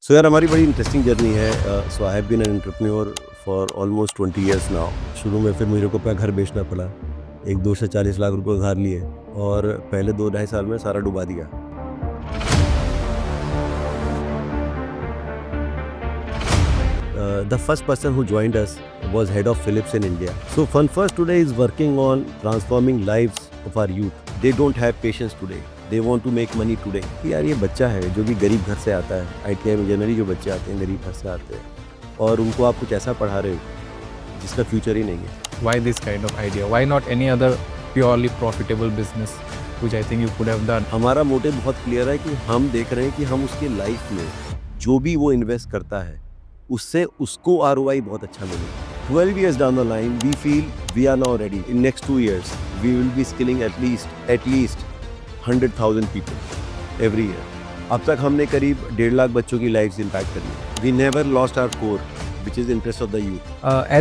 सो यार हमारी बड़ी इंटरेस्टिंग जर्नी है। So I have been an entrepreneur for almost 20 years now. शुरू में फिर मुझे को अपना घर बेचना पड़ा, एक दोस्त से 40 लाख रुपए उधार लिए और पहले 2 ढाई साल में सारा डुबा दिया। The first person who joined us was head of Philips in India. So FunFirst today is working on transforming lives of our youth. They don't have patience today. They want to make money today. कि यार ये बच्चा है जो कि गरीब घर से आता है, ITI में जनरली जो बच्चे आते हैं गरीब घर से आते हैं और उनको आप कुछ ऐसा पढ़ा रहे हो जिसका फ्यूचर ही नहीं है। Why this kind of idea? Why not any other purely profitable business, which I think you could have done? हमारा मोटिव बहुत क्लियर है कि हम देख रहे हैं कि हम उसके लाइफ में जो भी वो इन्वेस्ट करता है उससे उसको ROI बहुत अच्छा मिलेगा। 12 years down the line, we feel we are now ready. In next 2 years, we will be skilling at least 100,000 people every year. अब तक हमने करीब 1.5 लाख बच्चों की लाइफ्स इम्पैक्ट करी है। We never lost our core, which is interest of the youth.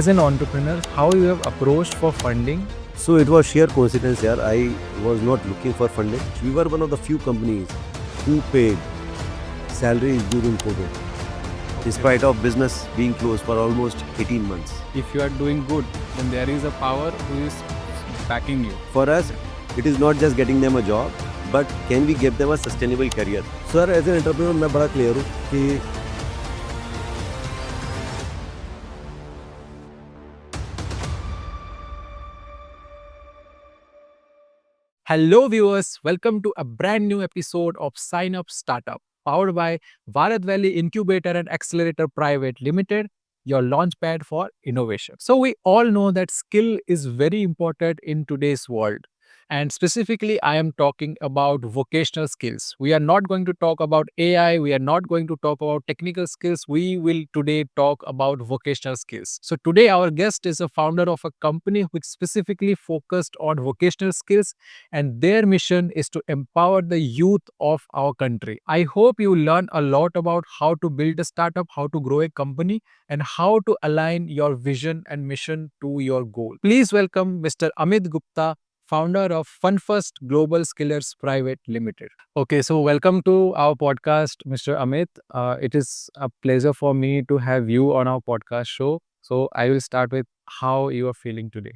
As an entrepreneur, how you have approached for funding? So it was sheer coincidence, yaar. I was not looking for funding. We were one of the few companies who paid salaries during COVID. In spite of business being closed for almost 18 months. If you are doing good, then there is a power who is backing you. For us, it is not just getting them a job, but can we give them a sustainable career? Sir, as an entrepreneur, मैं बड़ा clear हूँ कि Hello viewers, welcome to a brand new episode of Sign Up Startup, powered by Bharat Valley Incubator and Accelerator Private Limited, your launchpad for innovation. So we all know that skill is very important in today's world. And specifically, I am talking about vocational skills. We are not going to talk about AI. We are not going to talk about technical skills. We will today talk about vocational skills. So today, our guest is a founder of a company which specifically focused on vocational skills, and their mission is to empower the youth of our country. I hope you learn a lot about how to build a startup, how to grow a company, and how to align your vision and mission to your goal. Please welcome Mr. Amit Gupta, founder of FunFirst Global Skillers Private Limited. Okay, so welcome to our podcast, Mr. Amit. It is a pleasure for me to have you on our podcast show. So I will start with how you are feeling today.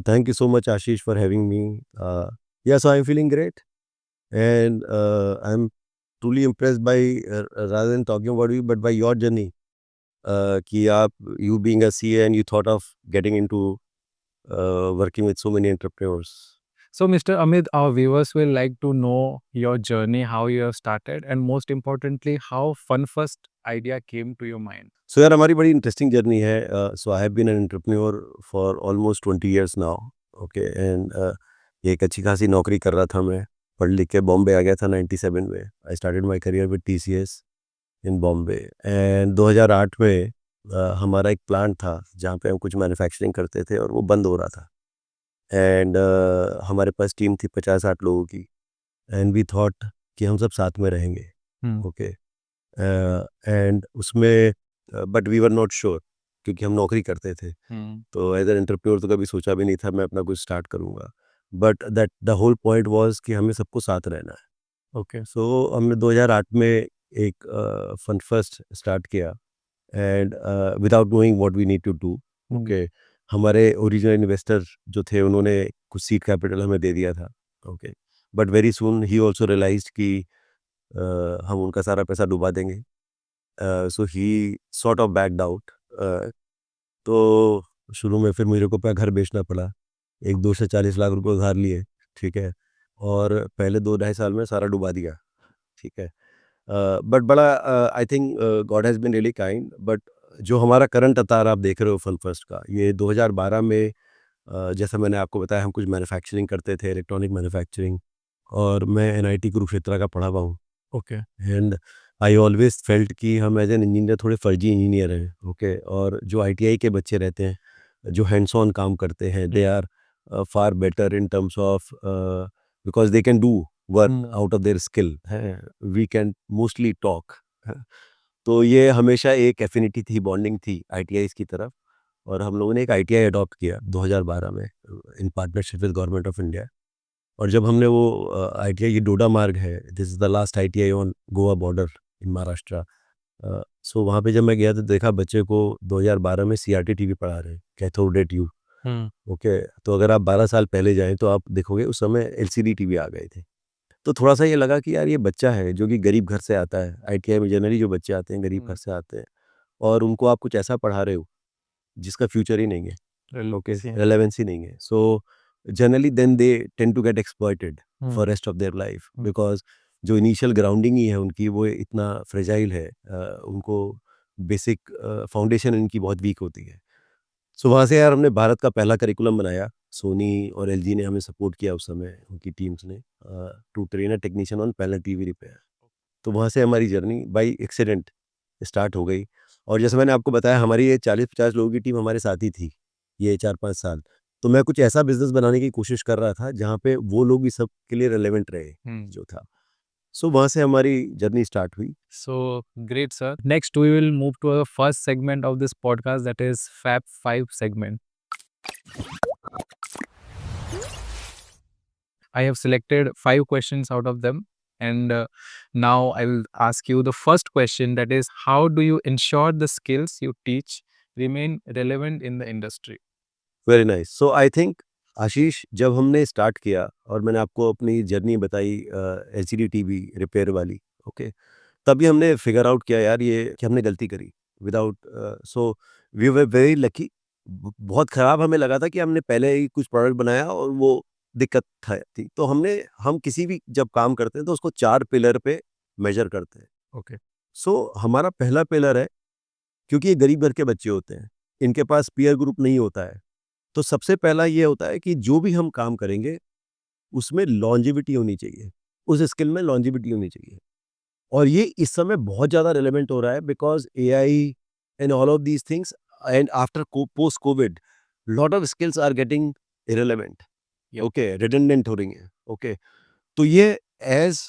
thank you so much, Ashish, for having me. Yeah, so I'm feeling great, and I'm truly impressed by rather than talking about you, but by your journey. कि आप you being a CA and you thought of getting into working with so many entrepreneurs. So, Mr. Amit, our viewers will like to know your journey, how you have started, and most importantly, how FunFirst idea came to your mind. So यार हमारी बड़ी interesting journey है। So I have been an entrepreneur for almost 20 years now. Okay, and एक अच्छी खासी नौकरी कर रहा था मैं। पढ़ लिख के बॉम्बे आ गया था 97 में। I started my career with TCS in Bombay, and 2008 में हमारा एक प्लांट था जहाँ पे हम कुछ मैन्युफैक्चरिंग करते थे और वो बंद हो रहा था। एंड हमारे पास टीम थी 50-60 लोगों की, एंड वी थॉट कि हम सब साथ में रहेंगे। ओके, एंड उसमें but we were not sure क्योंकि हम नौकरी करते थे। तो एज एन एंटरप्रेन्योर तो कभी सोचा भी नहीं था मैं अपना कुछ स्टार्ट करूँगा, but that the whole point was कि हमें सबको साथ रहना है। Okay. सो हमने 2008 में एक FunFirst स्टार्ट किया, and without knowing what we need to do. Okay, हमारे ओरिजिनल इन्वेस्टर जो थे उन्होंने कुछ सीड कैपिटल हमें दे दिया था। Okay, but very soon he also realized कि हम उनका सारा पैसा डुबा देंगे। So he sort of backed out. तो शुरू में फिर मुझे को अपना घर बेचना पड़ा, एक दोस्त से 40 लाख रुपए उधार लिए, ठीक है, और पहले 2 ढाई साल में सारा डुबा दिया, ठीक है। बट बड़ा I think God has been really kind. But जो हमारा करंट अवतार आप देख रहे हो FunFirst का, ये 2012 में जैसा मैंने आपको बताया हम कुछ मैन्युफैक्चरिंग करते थे, इलेक्ट्रॉनिक मैन्युफैक्चरिंग, और मैं NIT कुरुक्षेत्र का पढ़ा हुआ हूँ। Okay. And I always felt कि हम एज एन इंजीनियर थोड़े फर्जी इंजीनियर हैं। ओके, और जो ITI के बच्चे रहते हैं जो हैंड्स ऑन काम करते हैं, they are far better in terms of because they can do work out of their skill है, वी कैन मोस्टली टॉक। तो ये हमेशा एक एफिनिटी थी, बॉन्डिंग थी ITIs की तरफ, और हम लोगों ने एक ITI अडॉप्ट किया 2012 में in partnership with government of India. और जब हमने वो ITI, ये डोडा मार्ग है, this is the last ITI on Goa border in Maharashtra. So वहाँ पे जब मैं गया तो देखा बच्चे को 2012 में CRT टीवी पढ़ा रहे हैं, कैथोड रे ट्यूब। ओके, तो अगर आप 12 साल पहले जाएं तो आप देखोगे उस समय LCD टीवी आ गए थे। तो थोड़ा सा ये लगा कि यार ये बच्चा है जो कि गरीब घर से आता है, ITI में जनरली जो बच्चे आते हैं गरीब घर से आते हैं, और उनको आप कुछ ऐसा पढ़ा रहे हो जिसका फ्यूचर ही नहीं है, ओके, रेलेवेंस ही नहीं है। So generally then they tend to get exploited for rest of their life, because जो इनिशियल ग्राउंडिंग ही है उनकी वो इतना फ्रेजाइल है, उनको बेसिक फाउंडेशन इनकी बहुत वीक होती है। सो वहाँ से यार हमने भारत का पहला करिकुलम बनाया, सोनी और LG ने हमें सपोर्ट किया उस समय, उनकी टीम्स ने, to train a technician on panel TV repair. तो वहाँ से हमारी जर्नी बाई एक्सीडेंट स्टार्ट हो गई। और जैसे मैंने आपको बताया हमारी ये 40-50 लोगों की टीम हमारे साथ ही थी ये 4-5 साल। तो मैं कुछ ऐसा बिजनेस बनाने की कोशिश कर रहा था जहाँ पे वो लोग भी सबके लिए रेलेवेंट रहे जो था। सो वहाँ से हमारी जर्नी स्टार्ट हुई। So great, sir. Next, we will move to our first segment of this podcast, that is Fab 5 segment. I have selected 5 questions out of them, and now I will ask you the first question, that is, how do you ensure the skills you teach remain relevant in the industry? Very nice. So I think Ashish, जब हमने start किया और मैंने आपको अपनी journey बताई LCD TV repair वाली, okay, तभी हमने फिगर आउट किया यार ये कि हमने गलती करी without, so we were very lucky. बहुत ख़राब हमें लगा था कि हमने पहले ही कुछ प्रोडक्ट बनाया और वो दिक्कत थी। तो हम किसी भी जब काम करते हैं तो उसको 4 पिलर पे मेजर करते हैं। Okay. सो हमारा पहला पिलर है, क्योंकि ये गरीब घर के बच्चे होते हैं, इनके पास पीयर ग्रुप नहीं होता है, तो सबसे पहला ये होता है कि जो भी हम काम करेंगे उसमें लॉन्जेविटी होनी चाहिए, उस स्किल में लॉन्जेविटी होनी चाहिए। और ये इस समय बहुत ज़्यादा रिलेवेंट हो रहा है because AI and all of these things, and after post covid lot of skills are getting irrelevant, okay, redundant हो रही हैं, ओके। तो ये as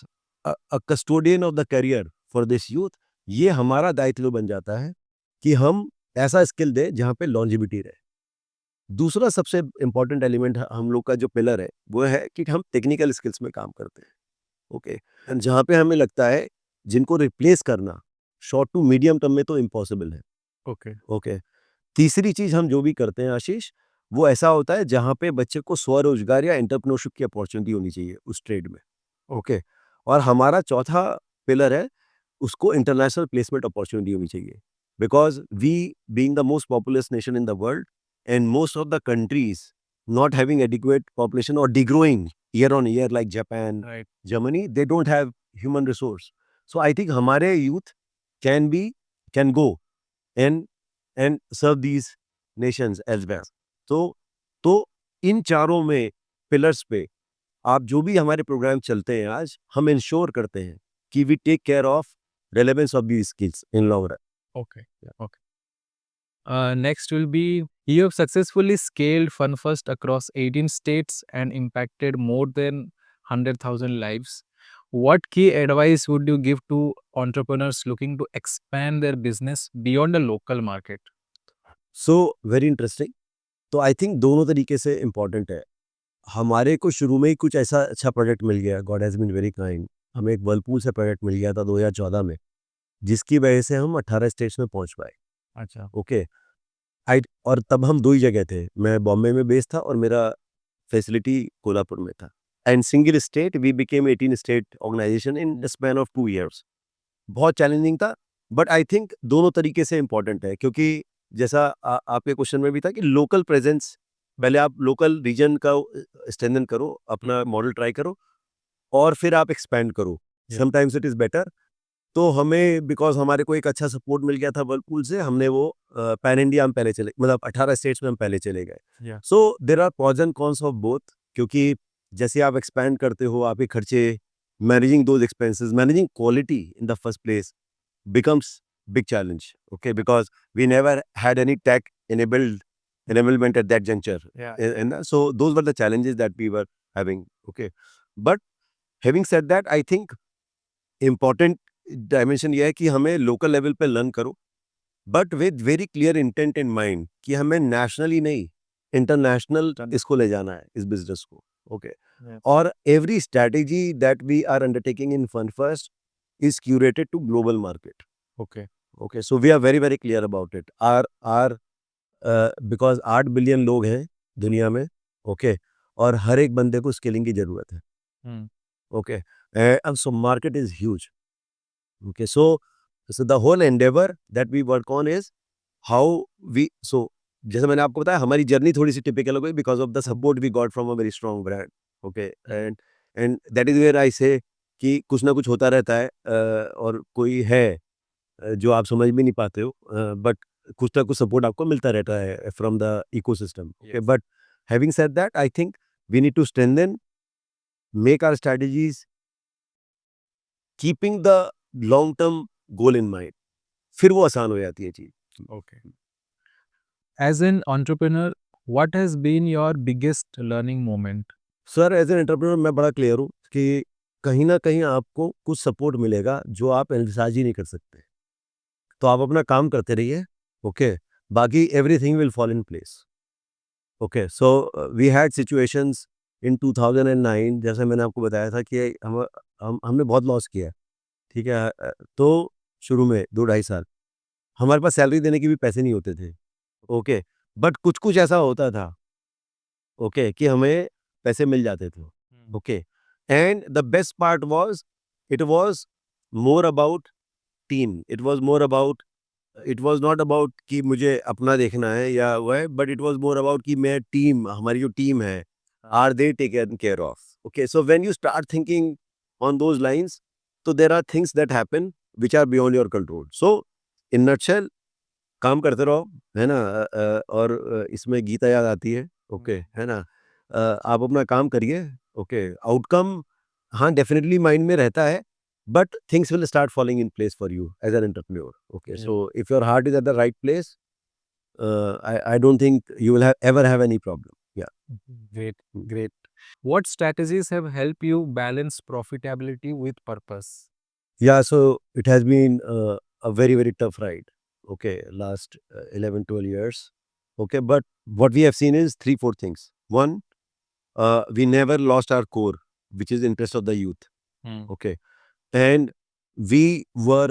a custodian of the career for this youth, ये हमारा दायित्व बन जाता है कि हम ऐसा स्किल दें जहाँ पे लॉन्जेविटी रहे। दूसरा सबसे इम्पोर्टेंट एलिमेंट हम लोग का जो पिलर है वो है कि हम टेक्निकल स्किल्स में काम करते हैं, ओके, जहाँ पे हमें लगता है जिनको रिप्लेस करना शॉर्ट टू मीडियम टर्म में तो इम्पॉसिबल है, Okay. ओके। तीसरी चीज हम जो भी करते हैं आशीष, वो ऐसा होता है जहाँ पे बच्चे को स्वरोजगार या एंटरप्रेन्योरशिप की अपॉर्चुनिटी होनी चाहिए उस ट्रेड में, ओके। और हमारा चौथा पिलर है, उसको इंटरनेशनल प्लेसमेंट अपॉर्चुनिटी होनी चाहिए, because we being the most populous nation in the world and most of the countries not having adequate population or degrowing year on year like Japan, Right. Germany, they don't have human resource. So I think हमारे youth can go and serve these nations as well. तो इन चारों में pillars पे आप जो भी हमारे programme चलते हैं आज, हम इंश्योर करते हैं कि we take care of relevance of these skills in long run. Okay. Okay. Next will be, you have successfully scaled FunFirst across 18 states and impacted more than 100,000 lives. What key advice would you give to entrepreneurs looking to expand their business beyond the local market? So very interesting. तो आई think दोनों तरीके से important है। हमारे को शुरू में ही कुछ ऐसा अच्छा प्रोजेक्ट मिल गया, God has been very kind. हमें एक वर्लपूल से प्रोजेक्ट मिल गया था 2014 में, जिसकी वजह से हम 18 स्टेट्स में पहुंच पाए, अच्छा। ओके। आई और तब हम 2 ही जगह थे, मैं बॉम्बे में बेस्ड था और मेरा फैसिलिटी कोल्हापुर में था। And single state we became 18 state organization in the span of 2 years. बहुत चैलेंजिंग था, बट आई थिंक दोनों तरीके से इम्पोर्टेंट है, क्योंकि जैसा आपके क्वेश्चन में भी था कि लोकल प्रेजेंस, पहले आप लोकल रीजन का स्ट्रेंथन करो, अपना मॉडल ट्राई करो और फिर आप एक्सपैंड करो, समटाइम्स इट इज़ बेटर। तो हमें बिकॉज़ हमारे को एक अच्छा सपोर्ट मिल गया था वर्लपूल से, हमने वो पैन इंडिया हम पहले चले, मतलब 18 स्टेट्स में हम पहले चले गए। So there are pros and cons of both, क्योंकि जैसे आप एक्सपैंड करते हो, आपके खर्चे, managing those expenses, managing quality in the first place becomes big challenge, okay, because we never had any tech enablement at that juncture. And so those were the challenges that we were having, okay. But having said that, I think important dimension ये है कि हमें local level पे learn करो, but with very clear intent in mind कि हमें nationally नहीं, international इसको ले जाना है, इस business को, okay. और every strategy that we are undertaking in FunFirst is curated to global market. Okay. Okay, so we are very very clear about it. Our because 8 billion लोग हैं दुनिया में, ओके, और हर एक बंदे को स्किलिंग की जरूरत है, okay, and so market is huge. Okay, so the whole endeavor that we work on is how we, so जैसे मैंने आपको बताया हमारी जर्नी थोड़ी सी टिपिकल हो गई because of the support we got from a very strong brand, okay, and that is where I say कि कुछ ना कुछ होता रहता है, और कोई है जो आप समझ भी नहीं पाते हो, बट कुछ ना कुछ सपोर्ट आपको मिलता रहता है from the ecosystem, okay, but having said that I think we need to strengthen, make our strategies keeping the long term goal in mind, फिर वो आसान हो जाती है चीज. Okay. As an entrepreneur, what has been your biggest learning moment? Sir as an entrepreneur मैं बड़ा clear हूँ कि कहीं ना कहीं आपको कुछ सपोर्ट मिलेगा जो आप एनविसाज ही नहीं कर सकते. तो आप अपना काम करते रहिए, ओके, बाकी everything will fall in place. Okay, so we had situations in 2009, जैसे मैंने आपको बताया था कि हमने बहुत लॉस किया, ठीक है, तो शुरू में 2-2.5 साल हमारे पास सैलरी देने के भी पैसे नहीं होते थे, ओके, बट कुछ कुछ ऐसा होता था, ओके, कि हमें पैसे मिल जाते थे, okay, and the best part was it was more about team, it was not about कि मुझे अपना देखना है या वह, but it was more about कि मैं टीम, हमारी जो टीम है, are they taken care of. Okay, so when you start thinking on those lines, तो there are things that happen which are beyond your control. So in nutshell काम करते रहो, है ना, और इसमें गीता याद आती है, ओके, है ना, आप अपना काम करिए, ओके, आउटकम हाँ डेफिनेटली माइंड में रहता है, but things will start falling in place for you as an entrepreneur. Okay, so if your heart is at the right place, I don't think you will ever have any problem. या Great, great. What strategies have helped you balance profitability with purpose? Yeah, so it has been a very very tough ride, okay, last 11-12 years, okay, but what we have seen is 3-4 things. One, we never lost our core, which is interest of the youth, okay, and we were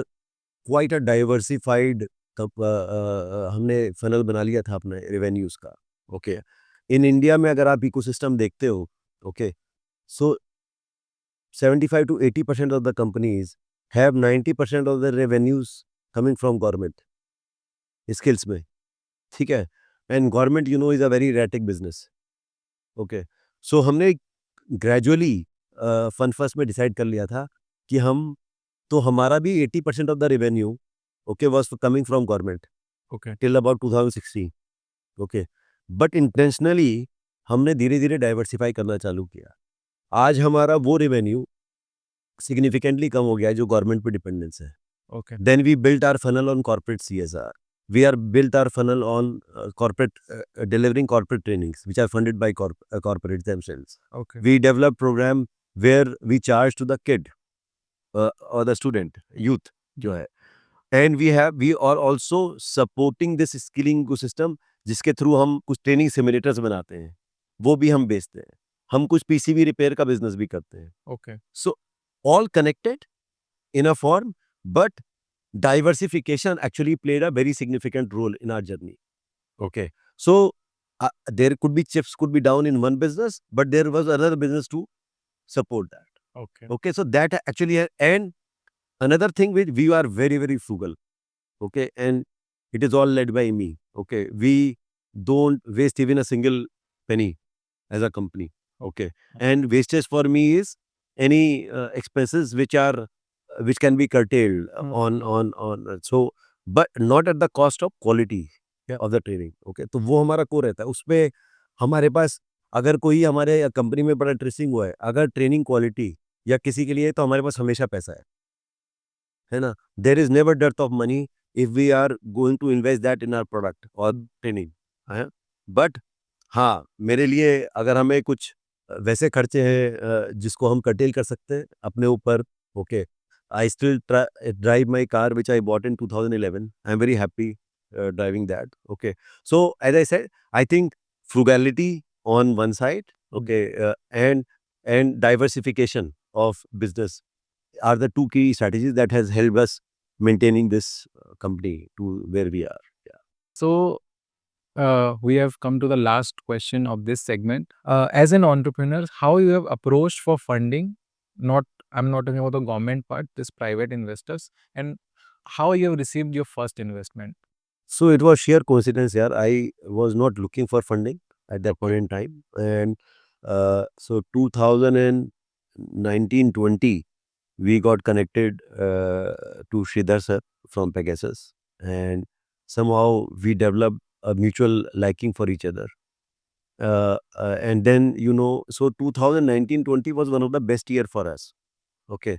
quite a diversified हमने funnel बना लिया था अपने revenues का, okay. In India में अगर आप ecosystem देखते हो, okay, so 75-80% of the companies have 90% of their revenues coming from government skills में, ठीक है, and government you know is a very erratic business, okay. So हमने ग्रेजुअली फन फर्स्ट में डिसाइड कर लिया था कि हम, तो हमारा भी 80% of the revenue, okay, was coming from government Okay. Till about 2016, okay, but intentionally हमने धीरे धीरे डाइवर्सिफाई करना चालू किया. आज हमारा वो रेवेन्यू सिग्निफिकेंटली कम हो गया है जो गवर्नमेंट पे डिपेंडेंस है. Okay. Then we built our funnel on corporate CSR. We are built our funnel on corporate delivering corporate trainings, which are funded by corporates themselves. Okay. We develop program where we charge to the kid or the student, youth, जो है. And we are also supporting this skilling ecosystem, जिसके through हम कुछ training simulators बनाते हैं, वो भी हम बेचते हैं. हम कुछ पीसीबी रिपेयर का बिजनेस भी करते हैं. Okay. So all connected in a form, but diversification actually played a very significant role in our journey. Okay, so there could be chips could be down in one business, but there was another business to support that. Okay. Okay, so that actually, and another thing which we are very very frugal, okay, and it is all led by me. Okay, we don't waste even a single penny as a company. Okay, and wastage for me is any expenses which can be curtailed on so, but not at the cost of quality of the training. Okay, तो वो हमारा core रहता है. उसमें हमारे पास अगर कोई हमारे कंपनी में बड़ा इंटरेस्टिंग हुआ है, अगर ट्रेनिंग क्वालिटी या किसी के लिए, तो हमारे पास हमेशा पैसा है ना. There is never death of money if we are going to invest that in our product और ट्रेनिंग, है. बट हाँ, मेरे लिए अगर हमें कुछ वैसे खर्चे हैं जिसको हम कर्टेल कर सकते हैं अपने ऊपर, okay, I still drive my car which I bought in 2011. I am very happy driving that. Okay, so as I said, I think frugality on one side, okay, and diversification of business are the two key strategies that has helped us maintaining this company to where we are. So, we have come to the last question of this segment. As an entrepreneur, how you have approached for funding? Not, I'm not talking about the government part, this private investors, and how you have received your first investment. So it was sheer coincidence, yeah. I was not looking for funding at that point Okay. in time, and so 2019-20 we got connected to Sridhar sir from Pegasus, and somehow we developed a mutual liking for each other. And then, so 2019-20 was one of the best year for us. Okay.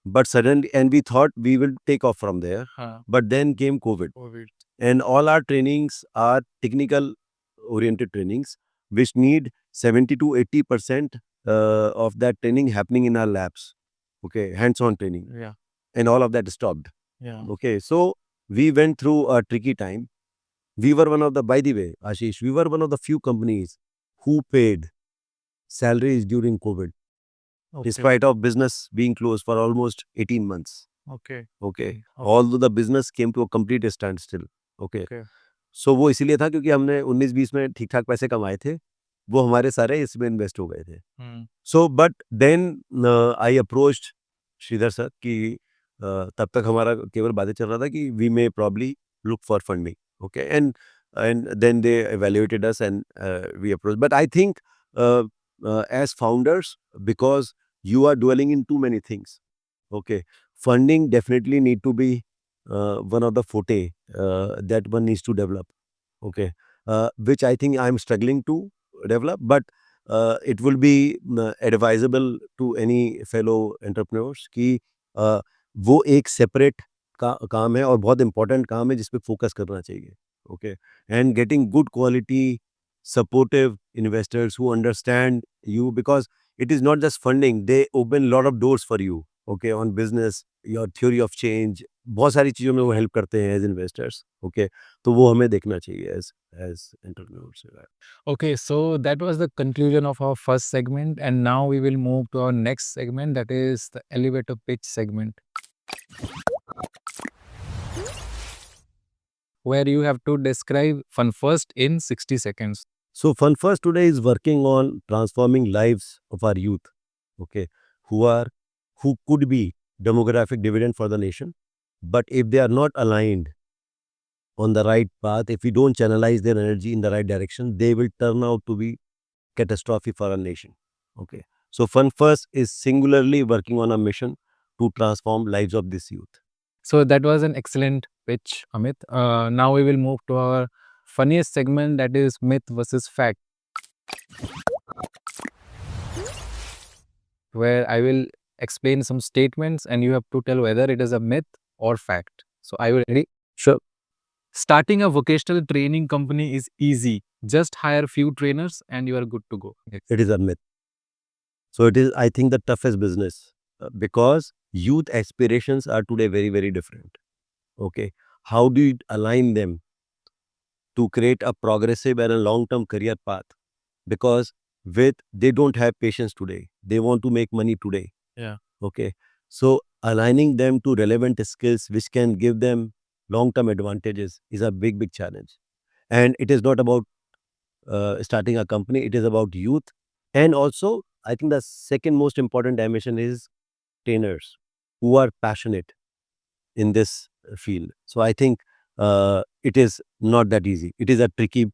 But suddenly, and we thought we will take off from there. But then came COVID. COVID. And all our trainings are technical oriented trainings, which need 70 to 80% of that training happening in our labs. Okay. Hands-on training. Yeah. And all of that stopped. Yeah. Okay. So we went through a tricky time. We were one of the, by the way, Ashish, we were one of the few companies who paid salaries during COVID, despite of business being closed for almost 18 months. Okay. Okay. Although the business came to a complete standstill. Okay. Okay. So वो इसीलिए था क्योंकि हमने 19-20 में ठीक ठाक पैसे कमाए थे, वो हमारे सारे इसमें इन्वेस्ट हो गए थे. So but then I approached Sridhar sir कि तब तक हमारा केवल बातें चल रहा था कि we may probably look for funding. Okay. And then they evaluated us and we approached. But I think as founders, because you are dwelling in too many things. Okay. Funding definitely need to be one of the forte that one needs to develop. Okay. Which I think I'm struggling to develop, but it will be advisable to any fellow entrepreneurs कि वो एक separate काम है और बहुत important काम है जिस पे focus करना चाहिए. Okay. And getting good quality, supportive investors who understand you, because it is not just funding, they open a lot of doors for you. Okay. On business, your theory of change, बहुत सारी चीज़ों में वो help करते हैं as investors. Okay. तो वो हमें देखना चाहिए as entrepreneurs. Okay, so that was the conclusion of our first segment, and now we will move to our next segment, that is the elevator pitch segment, where you have to describe FunFirst in 60 seconds. So FunFirst today is working on transforming lives of our youth, okay, who could be demographic dividend for the nation, but if they are not aligned on the right path, if we don't channelize their energy in the right direction, they will turn out to be catastrophe for our nation. Okay. So FunFirst is singularly working on a mission to transform lives of this youth. So that was an excellent pitch, Amit. Now we will move to our funniest segment, that is myth versus fact, where I will explain some statements and you have to tell whether it is a myth or fact. So are you ready? Sure. Starting a vocational training company is easy. Just hire few trainers and you are good to go. It is a myth. So it is, I think, the toughest business because youth aspirations are today very, very different. Okay. How do you align them to create a progressive and a long-term career path? Because they don't have patience today. They want to make money today. Yeah. Okay. So aligning them to relevant skills which can give them long-term advantages is a big, big challenge. And it is not about starting a company. It is about youth. And also, I think the second most important dimension is trainers who are passionate in this field. So I think it is not that easy. It is a tricky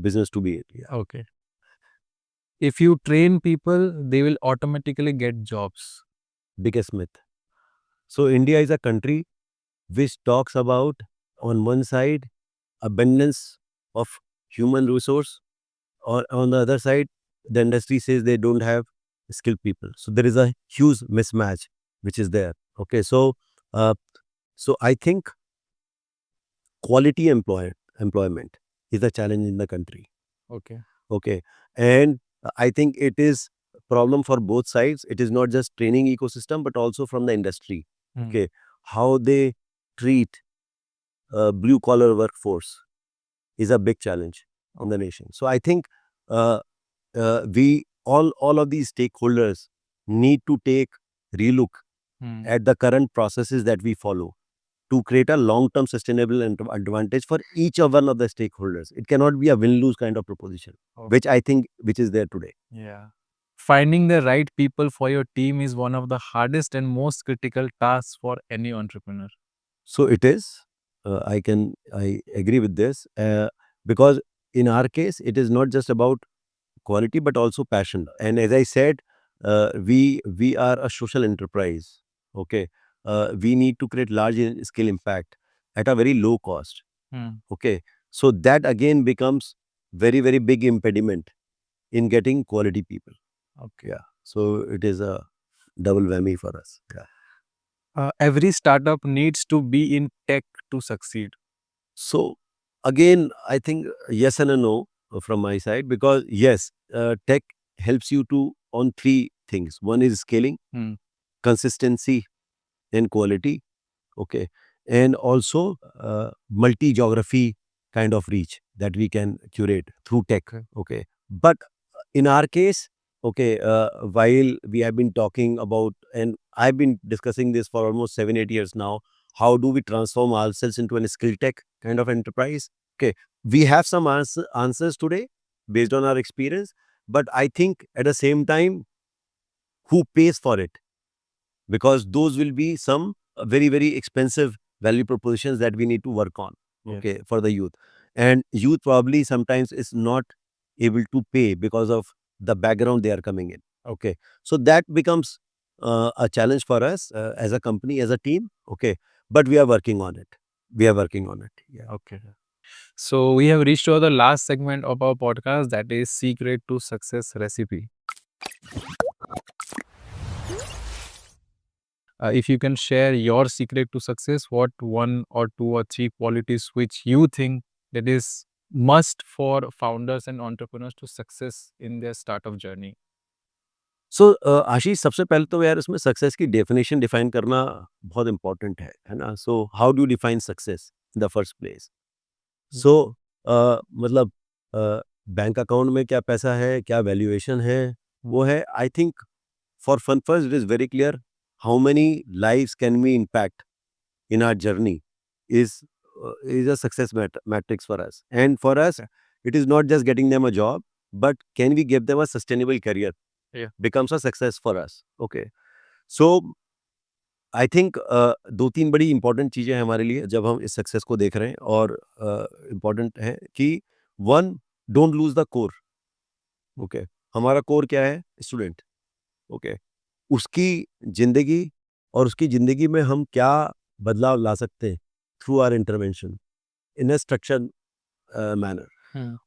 business to be in. Yeah. Okay. If you train people, they will automatically get jobs. Biggest myth. So India is a country which talks about, on one side, abundance of human resource, or on the other side, the industry says they don't have skilled people. So there is a huge mismatch which is there. Okay. So I think quality employment is a challenge in the country. Okay. Okay. And I think it is a problem for both sides. It is not just training ecosystem, but also from the industry. Okay. How they treat blue collar workforce is a big challenge in the nation. So I think we all of these stakeholders need to take relook at the current processes that we follow. to create a long-term sustainable advantage for each of one of the stakeholders. It cannot be a win-lose kind of proposition, which I think which is there today. Yeah. Finding the right people for your team is one of the hardest and most critical tasks for any entrepreneur. So it is. I agree with this because in our case, it is not just about quality but also passion. And as I said, we are a social enterprise. Okay, we need to create large scale impact at a very low cost. Okay, so that again becomes very big impediment in getting quality people. Okay. Yeah, so it is a double whammy for us. Yeah. Every startup needs to be in tech to succeed. So again, I think yes and a no from my side, because yes, tech helps you to on three things. One is scaling, consistency, and quality. Okay, and also multi-geography kind of reach that we can curate through tech. Okay, but in our case, okay, while we have been talking about, and I've been discussing this for almost 7-8 years now, how do we transform ourselves into a skill tech kind of enterprise? Okay, we have some answers today based on our experience, but I think at the same time, who pays for it? Because those will be some very expensive value propositions that we need to work on. Okay, for the youth, and youth probably sometimes is not able to pay because of the background they are coming in. Okay, so that becomes a challenge for us as a company, as a team. Okay, but we are working on it. Yeah. Okay. So we have reached to the last segment of our podcast, that is secret to success recipe. If you can share your secret to success, what one or two or three qualities which you think that is must for founders and entrepreneurs to success in their startup journey? सो आशीष, सबसे पहले तो यार इसमें success की definition define करना बहुत important है ना? So how do define success in the first place? So मतलब बैंक अकाउंट में क्या पैसा है, क्या वैल्यूएशन है, वो है। I think for fun first it is very clear how many lives can we impact in our journey is a success matrix for us. And for us, it is not just getting them a job, but can we give them a sustainable career? Yeah. Becomes a success for us. Okay. So I think दो तीन बड़ी important चीज़ें हैं हमारे लिए जब हम इस सक्सेस को देख रहे हैं, और इम्पॉर्टेंट है कि one, don't lose the core. Okay, हमारा कोर क्या है? स्टूडेंट. ओके, उसकी जिंदगी और उसकी जिंदगी में हम क्या बदलाव ला सकते हैं through our intervention in a structure manner.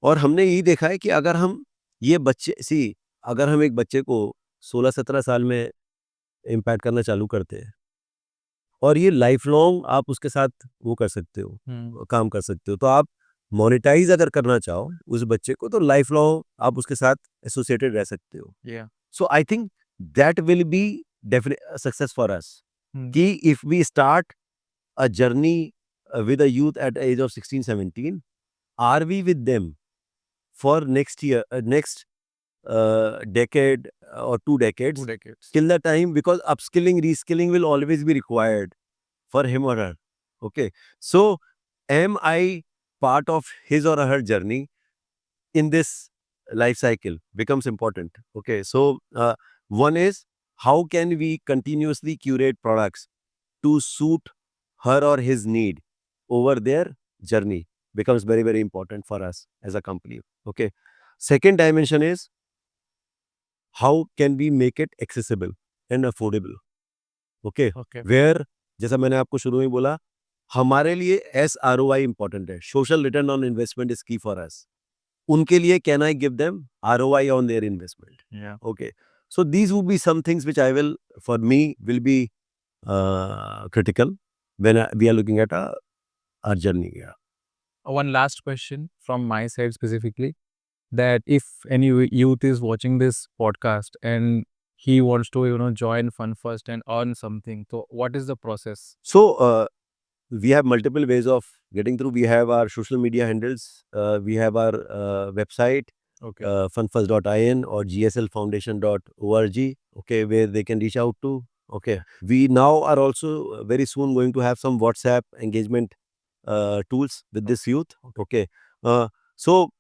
और हमने यही देखा है कि अगर हम ये बच्चे अगर हम एक बच्चे को 16-17 साल में इम्पैक्ट करना चालू करते हैं, और ये लाइफ लॉन्ग आप उसके साथ वो कर सकते हो, काम कर सकते हो, तो आप मोनेटाइज अगर करना चाहो उस बच्चे को, तो लाइफ लॉन्ग आप उसके साथ एसोसिएटेड रह सकते हो. So I think that will be definite success for us, कि if we start a journey with a youth at the age of 16-17, are we with them for next year, next decade or 2 decades? 2 decades. Till the time, because upskilling, reskilling will always be required for him or her. Okay, so am I part of his or her journey in this life cycle becomes important. Okay, so one is, how can we continuously curate products to suit her or his need over their journey, becomes very important for us as a company. Okay, second dimension is, how can we make it accessible and affordable? Okay, where, जैसा मैंने आपको शुरू में बोला, हमारे लिए SROI important है, social return on investment is key for us. उनके लिए can I give them ROI on their investment? Yeah. Okay, so these would be some things which I will, for me, will be critical when we are looking at our journey. Yeah. One last question from my side specifically, that if any youth is watching this podcast and he wants to join Fun First and earn something, so what is the process? So we have multiple ways of getting through. We have our social media handles, we have our website, funfirst.in or gslfoundation.org, okay, where they can reach out to. Okay, we now are also very soon going to have some WhatsApp engagement tools with this youth. Okay, uh, so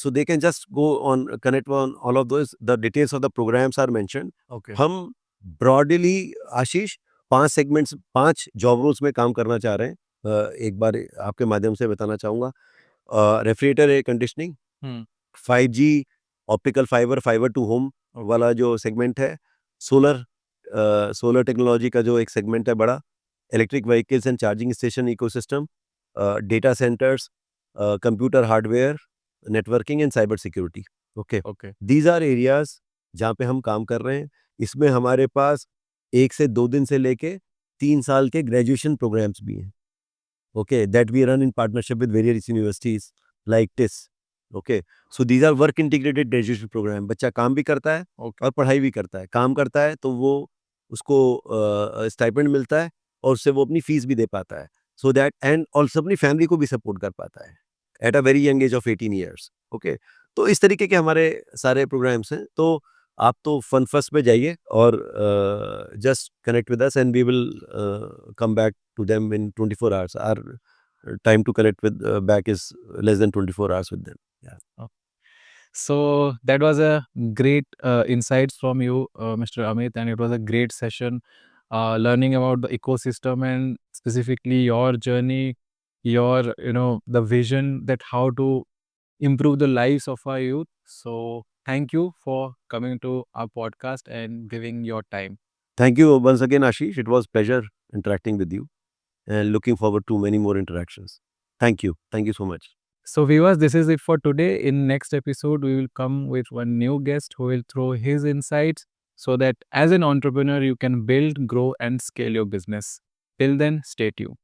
so they can just go on connect on all of those. The details of the programs are mentioned. Okay. हम broadly आशीष 5 segments 5 job roles में काम करना चाह रहे हैं. एक बार आपके माध्यम से बताना चाहूँगा. Refrigerator air conditioning, 5G optical fibre fibre to home वाला जो सेगमेंट है, सोलर टेक्नोलॉजी का जो एक सेगमेंट है बड़ा, electric vehicles and charging station ecosystem, data centres, computer hardware, networking and cyber security. Okay, Okay. These are areas जहाँ पे हम काम कर रहे हैं. इसमें हमारे पास 1 से 2 दिन से लेके 3 साल के ग्रेजुएशन प्रोग्राम्स भी हैं. Okay, that we run in partnership with various universities like TIS. Okay, so these are work integrated graduation program. बच्चा काम भी करता है Okay. और पढ़ाई भी करता है. काम करता है तो वो उसको स्टाइपेंड मिलता है और उससे वो अपनी फीस भी दे पाता है. So that and also अपनी फैमिली को भी सपोर्ट कर पाता है at a very young age of 18 years. Okay, तो इस तरीके के हमारे सारे प्रोग्राम्स हैं. तो आप तो फन फर्स्ट पे जाइए और just connect with us and we will come back to them in 24 hours. Our time to connect with back is less than 24 hours with them. Yeah. So that was a great insights from you, Mr. Amit, and it was a great session learning about the ecosystem and specifically your journey, your the vision that how to improve the lives of our youth. So thank you for coming to our podcast and giving your time. Thank you once again, Ashish. It was pleasure interacting with you and looking forward to many more interactions. Thank you. Thank you so much. So viewers, this is it for today. In next episode, we will come with one new guest who will throw his insights so that as an entrepreneur, you can build, grow and scale your business. Till then, stay tuned.